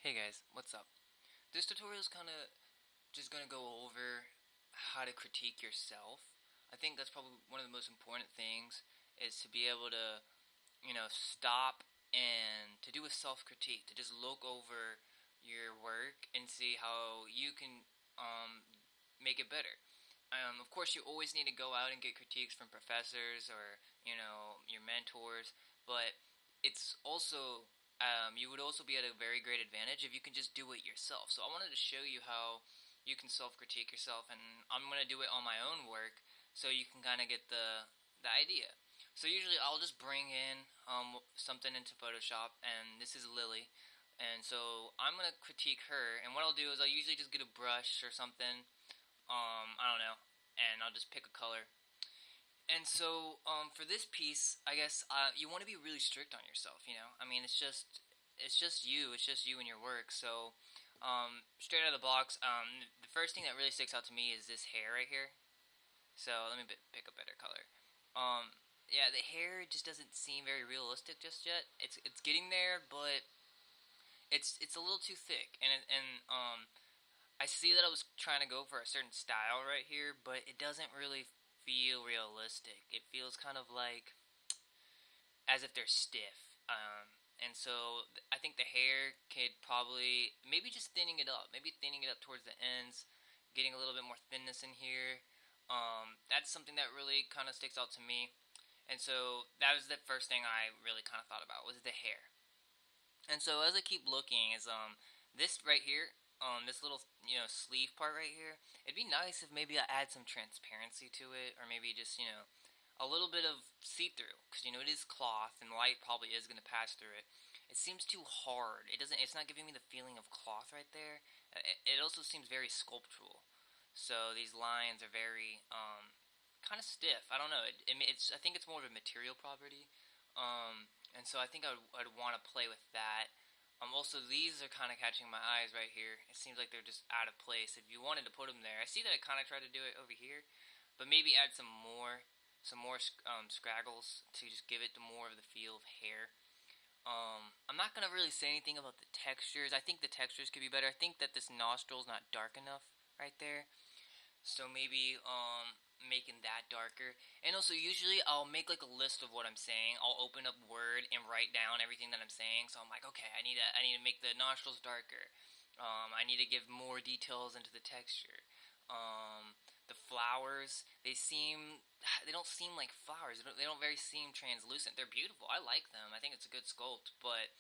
Hey guys, what's up? This tutorial is kind of just going to go over how to critique yourself. I think that's probably one of the most important things is to be able to, stop and to do a self-critique, to just look over your work and see how you can make it better. Of course, you always need to go out and get critiques from professors or your mentors, but it's also you would also be at a very great advantage if you can just do it yourself. So I wanted to show you how you can self-critique yourself, and I'm gonna do it on my own work, so you can kind of get the idea. So usually I'll just bring in something into Photoshop, and this is Lily, and so I'm gonna critique her. And what I'll do is I'll usually just get a brush or something, I don't know, and I'll just pick a color. And so, for this piece, I guess you want to be really strict on yourself. I mean, it's just you and your work. So, straight out of the box, the first thing that really sticks out to me is this hair right here. So let me pick a better color. Yeah, the hair just doesn't seem very realistic just yet. It's getting there, but it's a little too thick, and I see that I was trying to go for a certain style right here, but it doesn't really feel realistic. It feels kind of like as if they're stiff. And so I think the hair could probably maybe just thinning it up, maybe thinning it up towards the ends, getting a little bit more thinness in here. That's something that really kind of sticks out to me. And so that was the first thing I really kind of thought about was the hair. And so as I keep looking, is this right here, this little sleeve part right here. It'd be nice if maybe I add some transparency to it, or maybe just a little bit of see-through, because it is cloth and light probably is going to pass through it. It seems too hard. It doesn't. It's not giving me the feeling of cloth right there. It also seems very sculptural. So these lines are very kind of stiff. I don't know. It's. I think it's more of a material property. And so I think I'd want to play with that. Also, these are kind of catching my eyes right here. It seems like they're just out of place. If you wanted to put them there, I see that I kind of tried to do it over here, but maybe add some more scraggles to just give it more of the feel of hair. I'm not gonna really say anything about the textures. I think the textures could be better. I think that this nostril's not dark enough right there. So maybe making that darker. And also usually I'll make like a list of what I'm saying. I'll open up Word and write down everything that I'm saying. So I'm like, okay, I need to make the nostrils darker. I need to give more details into the texture. The flowers, they don't seem like flowers. They don't very seem translucent. They're beautiful. I like them. I think it's a good sculpt, but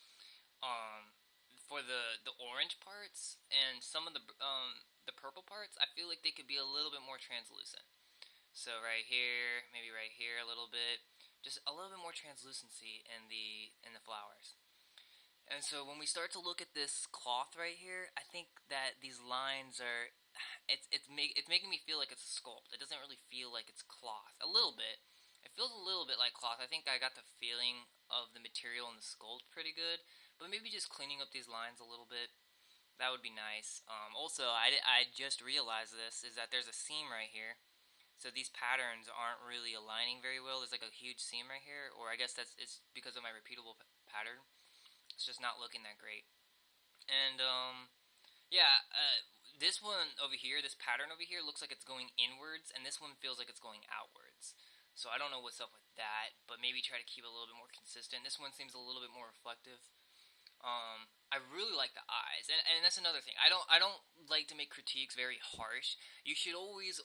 for the orange parts and some of the purple parts, I feel like they could be a little bit more translucent. So right here, maybe right here a little bit, just a little bit more translucency in the flowers. And so when we start to look at this cloth right here, I think that these lines are it's making me feel like it's a sculpt. It doesn't really feel like it's cloth. A little bit. It feels a little bit like cloth. I think I got the feeling of the material and the sculpt pretty good, but maybe just cleaning up these lines a little bit. That would be nice. Also, I just realized this is that there's a seam right here, so these patterns aren't really aligning very well. There's like a huge seam right here, or I guess it's because of my repeatable pattern. It's just not looking that great. And yeah, this one over here, this pattern over here looks like it's going inwards, and this one feels like it's going outwards. So I don't know what's up with that, but maybe try to keep it a little bit more consistent. This one seems a little bit more reflective. I really like the eyes, and that's another thing. I don't like to make critiques very harsh. You should always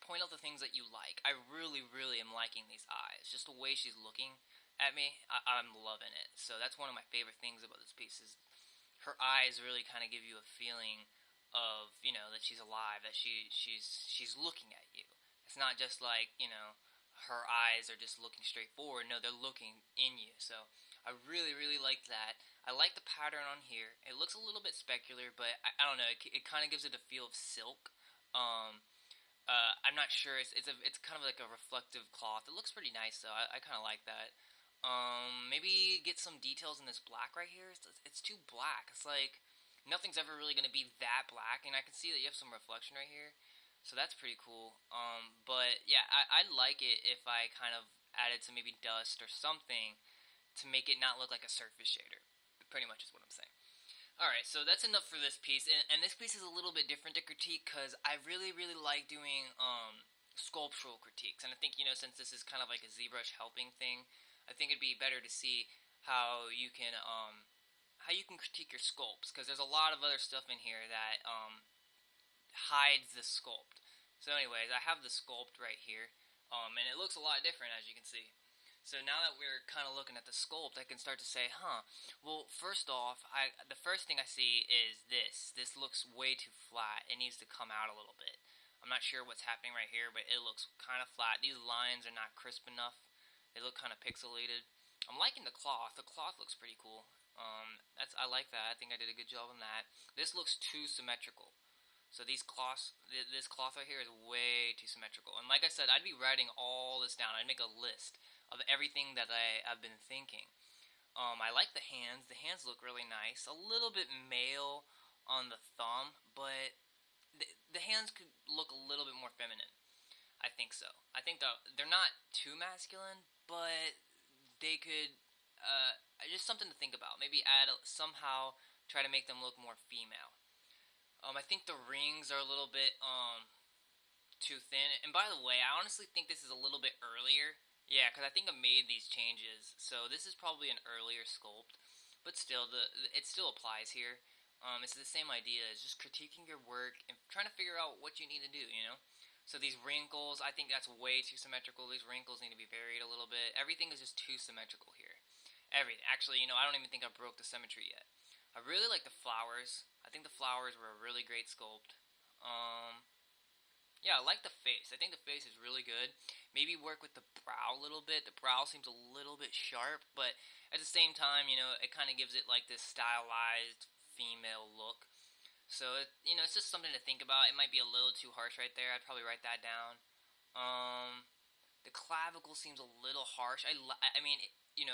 point out the things that you like. I really am liking these eyes. Just the way she's looking at me, I'm loving it. So that's one of my favorite things about this piece is her eyes really kind of give you a feeling of that she's alive, that she's looking at you. It's not just like her eyes are just looking straight forward. No, they're looking in you. So I really like that. I like the pattern on here. It looks a little bit specular, but I don't know. It kind of gives it a feel of silk. Um, I'm not sure. It's kind of like a reflective cloth. It looks pretty nice though. I kind of like that. Maybe get some details in this black right here. It's too black. It's like nothing's ever really gonna be that black, and I can see that you have some reflection right here. So that's pretty cool. But yeah, I'd like it if I kind of added some maybe dust or something to make it not look like a surface shader. Pretty much is what I'm saying. Alright, so that's enough for this piece, and this piece is a little bit different to critique because I really, really like doing sculptural critiques, and I think, since this is kind of like a ZBrush helping thing, I think it'd be better to see how you can critique your sculpts, because there's a lot of other stuff in here that hides the sculpt. So, anyways, I have the sculpt right here, and it looks a lot different, as you can see. So now that we're kind of looking at the sculpt, I can start to say, well, first off, the first thing I see is this. This looks way too flat. It needs to come out a little bit. I'm not sure what's happening right here, but it looks kind of flat. These lines are not crisp enough. They look kind of pixelated. I'm liking the cloth. The cloth looks pretty cool. I like that. I think I did a good job on that. This looks too symmetrical. So this cloth right here is way too symmetrical. And like I said, I'd be writing all this down. I'd make a list of everything that I've been thinking. I like the hands. The hands look really nice. A little bit male on the thumb, but the hands could look a little bit more feminine. I think so. I think they're not too masculine, but they could. Just something to think about. Maybe somehow try to make them look more female. I think the rings are a little bit too thin. And by the way, I honestly think this is a little bit earlier. Yeah, because I think I made these changes. So this is probably an earlier sculpt, but still, it still applies here. It's the same idea. It's just critiquing your work and trying to figure out what you need to do. So these wrinkles, I think that's way too symmetrical. These wrinkles need to be varied a little bit. Everything is just too symmetrical here. Everything. Actually, I don't even think I broke the symmetry yet. I really like the flowers. I think the flowers were a really great sculpt. Yeah, I like the face. I think the face is really good. Maybe work with the brow a little bit. The brow seems a little bit sharp, but at the same time, it kind of gives it like this stylized female look. So, it's just something to think about. It might be a little too harsh right there. I'd probably write that down. The clavicle seems a little harsh. I mean,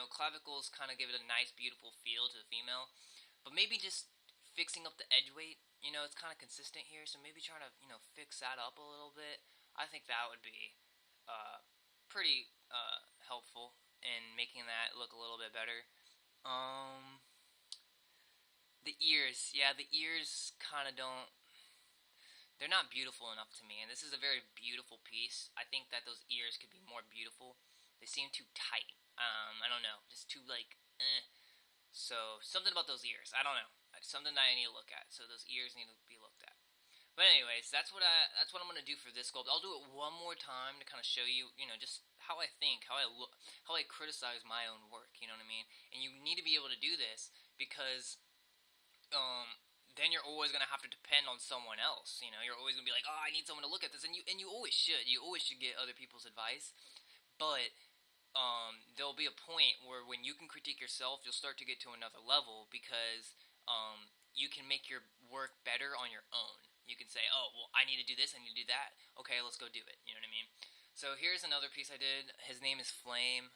clavicles kind of give it a nice, beautiful feel to the female. But maybe just fixing up the edge weight. It's kind of consistent here, so maybe trying to, fix that up a little bit. I think that would be pretty helpful in making that look a little bit better. The ears. Yeah, the ears kind of don't... They're not beautiful enough to me, and this is a very beautiful piece. I think that those ears could be more beautiful. They seem too tight. I don't know. Just too, So, something about those ears. I don't know. It's something that I need to look at. So those ears need to be looked at. But anyways, that's what I'm gonna do for this sculpt. I'll do it one more time to kind of show you, just how I think, how I look, how I criticize my own work. You know what I mean? And you need to be able to do this because, then you're always gonna have to depend on someone else. You're always gonna be like, oh, I need someone to look at this, and you always should. You always should get other people's advice, but there'll be a point where when you can critique yourself, you'll start to get to another level because you can make your work better on your own. You can say, oh, well, I need to do this, I need to do that. Okay, let's go do it. You know what I mean? So here's another piece I did. His name is Flame.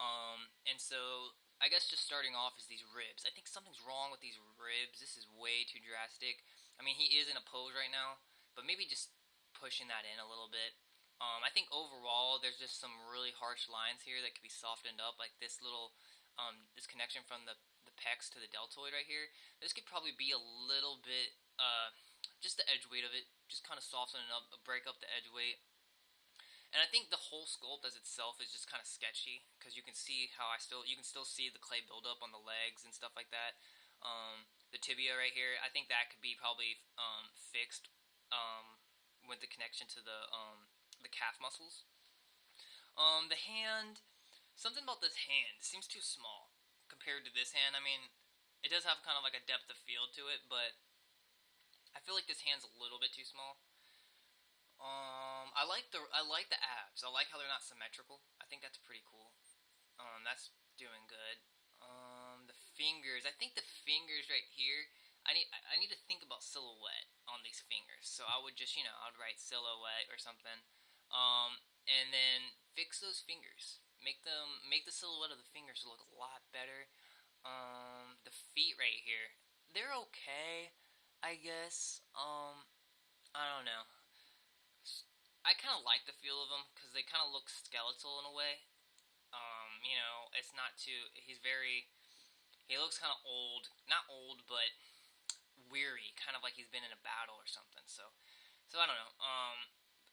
And so I guess just starting off is these ribs. I think something's wrong with these ribs. This is way too drastic. I mean, he is in a pose right now, but maybe just pushing that in a little bit. I think overall there's just some really harsh lines here that could be softened up, like this little this connection from the pecs to the deltoid right here. This could probably be a little bit just the edge weight of it, just kind of soften it up, break up the edge weight. And I think the whole sculpt as itself is just kind of sketchy because you can see how you can still see the clay buildup on the legs and stuff like that. The tibia right here, I think that could be probably fixed with the connection to the calf muscles. The hand, something about this hand seems too small compared to this hand. I mean, it does have kind of like a depth of field to it, but I feel like this hand's a little bit too small. I like the abs. I like how they're not symmetrical. I think that's pretty cool. That's doing good. The fingers. I think the fingers right here. I need to think about silhouette on these fingers. So I would just I'd write silhouette or something. And then fix those fingers. Make the silhouette of the fingers look a lot better. The feet right here. They're okay, I guess. I don't know. I kind of like the feel of him because they kind of look skeletal in a way. It's not too. He looks kind of old. Not old, but weary, kind of like he's been in a battle or something. So I don't know.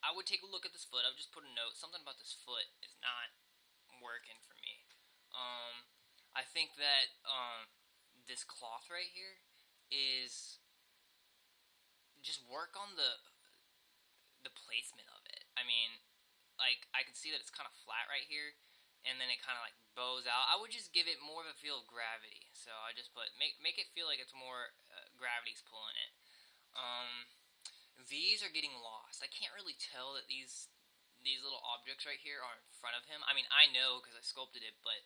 I would take a look at this foot. I would just put a note. Something about this foot is not working for me. I think that this cloth right here is just work on the placement of it. I mean, like I can see that it's kind of flat right here, and then it kind of like bows out. I would just give it more of a feel of gravity. So I just put make it feel like it's more gravity's pulling it. Um, these are getting lost. I can't really tell that these little objects right here are in front of him. I mean, I know because I sculpted it, but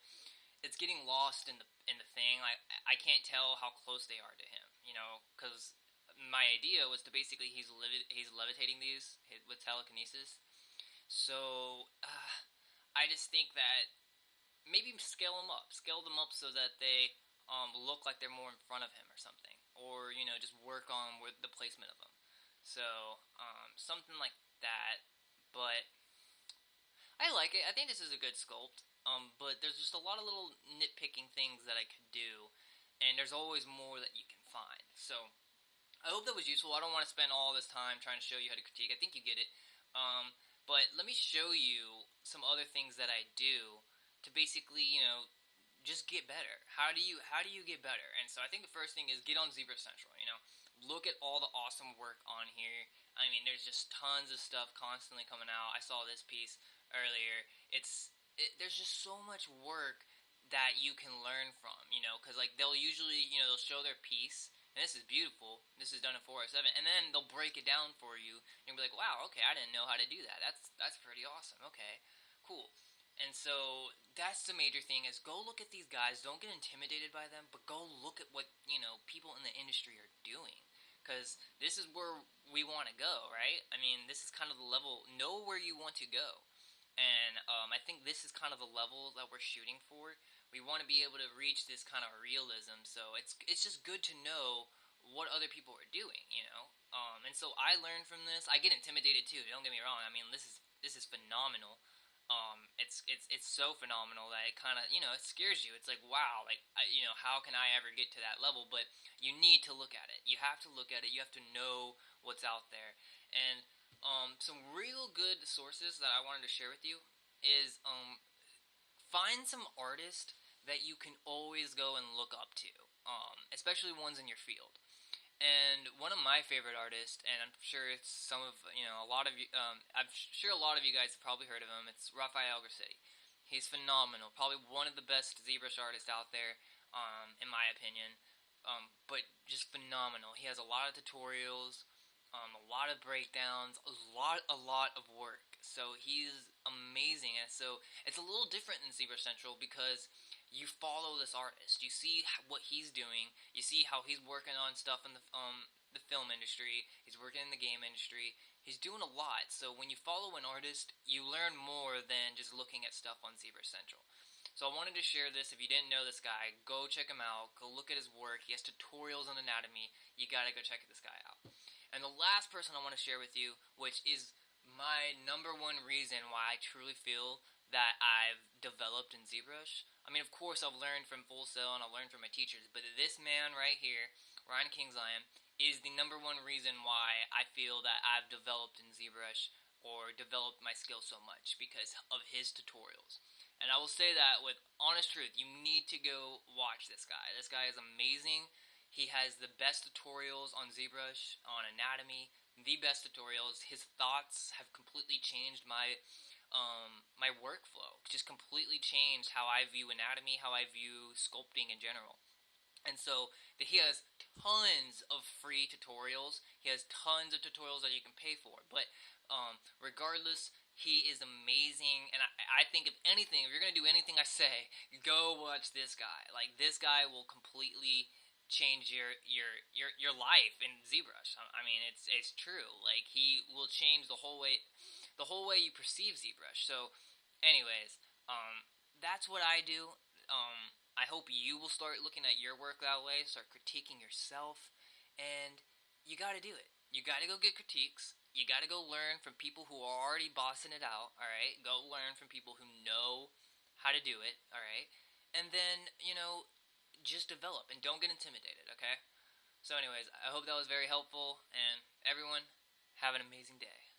it's getting lost in the thing. I can't tell how close they are to him. You know, because my idea was to basically he's levitating these with telekinesis. So I just think that maybe scale them up so that they look like they're more in front of him or something, or just work on with the placement of them. So something like that. But I like it. I think this is a good sculpt. But there's just a lot of little nitpicking things that I could do, and there's always more that you can find. So I hope that was useful. I don't want to spend all this time trying to show you how to critique. I think you get it. But let me show you some other things that I do to basically, just get better. How do you get better? And so I think the first thing is get on ZBrush Central. Look at all the awesome work on here. I mean, there's just tons of stuff constantly coming out. I saw this piece earlier. There's just so much work that you can learn from. Because like they'll usually, they'll show their piece. And this is beautiful. This is done in 407, and then they'll break it down for you. And you'll be like, "Wow, okay, I didn't know how to do that. That's pretty awesome. Okay, cool." And so that's the major thing: is go look at these guys. Don't get intimidated by them, but go look at what people in the industry are doing, because this is where we want to go, right? I mean, this is kind of the level. Know where you want to go, and I think this is kind of the level that we're shooting for. We want to be able to reach this kind of realism, so it's just good to know what other people are doing. And so I learned from this. I get intimidated too. Don't get me wrong. I mean, this is phenomenal. It's so phenomenal that it kind of it scares you. It's like, wow, like how can I ever get to that level? But you need to look at it. You have to look at it. You have to know what's out there. And some real good sources that I wanted to share with you is find some artist that you can always go and look up to, especially ones in your field. And one of my favorite artists, and I'm sure it's some of a lot of you, I'm sure a lot of you guys have probably heard of him. It's Raphael Grassetti. He's phenomenal, probably one of the best ZBrush artists out there, in my opinion. But just phenomenal. He has a lot of tutorials, a lot of breakdowns, a lot of work. So he's amazing, and so it's a little different than ZBrush Central because you follow this artist. You see what he's doing. You see how he's working on stuff in the film industry. He's working in the game industry. He's doing a lot. So when you follow an artist, you learn more than just looking at stuff on ZBrush Central. So I wanted to share this. If you didn't know this guy, go check him out. Go look at his work. He has tutorials on anatomy. You gotta go check this guy out. And the last person I want to share with you, which is my number one reason why I truly feel that I've developed in ZBrush. I mean, of course, I've learned from Full Sail and I've learned from my teachers, but this man right here, Ryan Kingslion, is the number one reason why I feel that I've developed in ZBrush or developed my skill so much, because of his tutorials. And I will say that with honest truth, you need to go watch this guy. This guy is amazing. He has the best tutorials on ZBrush, on anatomy, the best tutorials. His thoughts have completely changed my workflow. Just completely changed how I view anatomy, how I view sculpting in general. And so he has tons of free tutorials. He has tons of tutorials that you can pay for. But regardless, he is amazing. And I think if anything, if you're going to do anything I say, go watch this guy. Like, this guy will completely change your life in ZBrush. I mean, it's true. Like, he will change the whole way you perceive ZBrush. So, anyways, that's what I do. I hope you will start looking at your work that way, start critiquing yourself, and you gotta do it. You gotta go get critiques. You gotta go learn from people who are already bossing it out, alright? Go learn from people who know how to do it, alright? And then, just develop and don't get intimidated, okay? So So anyways, I hope that was very helpful, and everyone, have an amazing day.